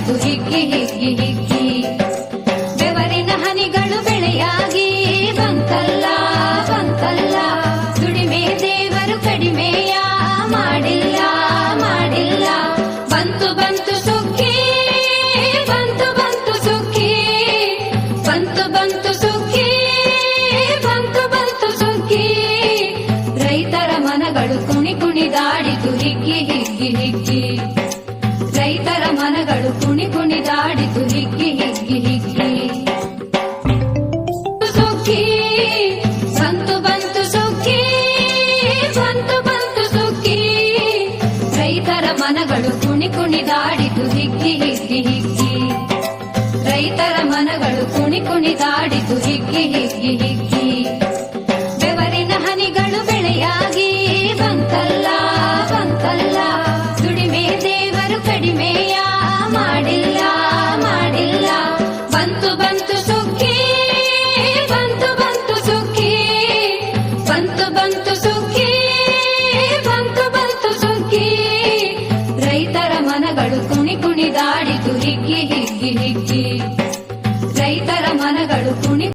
ಮನಗಳಾಡಿತು ಹಿಗ್ಗಿ ಹಿಗ್ಗಿ ಹಿಗ್ಗಿ. ಬೆವರಿನ ಹನಿಗಳು ಬೆಳೆಯಾಗಿ ಬಂತಲ್ಲ ಬಂತಲ್ಲ, ದುಡಿಮೆ ದೇವರು ಕಡಿಮೆಯ ಮಾಡಿಲ್ಲ ಮಾಡಿಲ್ಲ. ಬಂತು ಬಂತು ಸುಗ್ಗಿ, ಬಂತು ಬಂತು ಸುಗ್ಗಿ, ಬಂತು ಬಂತು ಸುಗ್ಗಿ, ಬಂತು ಬಂತು ಸುಗ್ಗಿ. ರೈತರ ಮನಗಳು ಕುಣಿ ಕುಣಿದಾಡಿತು ಹಿಗ್ಗಿ ಹಿಗ್ಗಿ ಹಿಗ್ಗಿ. ರೈತರ ಮನಗಳು ಕುಣಿ ಕುಣಿದಾಡಿತು ಹಿಗ್ಗಿ ಹಿಗ್ಗಿ ಹಿಗ್ಗಿ. ಸುಗ್ಗಿ ಬಂತು ಬಂತು ಸುಗ್ಗಿ, ಬಂತು ಬಂತು ಸುಗ್ಗಿ. ರೈತರ ಮನಗಳು ಕುಣಿ ಕುಣಿದಾಡಿತು ಹಿಗ್ಗಿ ಹಿಗ್ಗಿ ಹಿಗ್ಗಿ. ರೈತರ ಮನಗಳು ಕುಣಿ ಕುಣಿದಾಡಿತು ಹಿಗ್ಗಿ ಹಿಗ್ಗಿ ಹಿಗ್ಗಿ. ಬೆವರಿನ ಹನಿಗಳು ಬೆಳೆಯ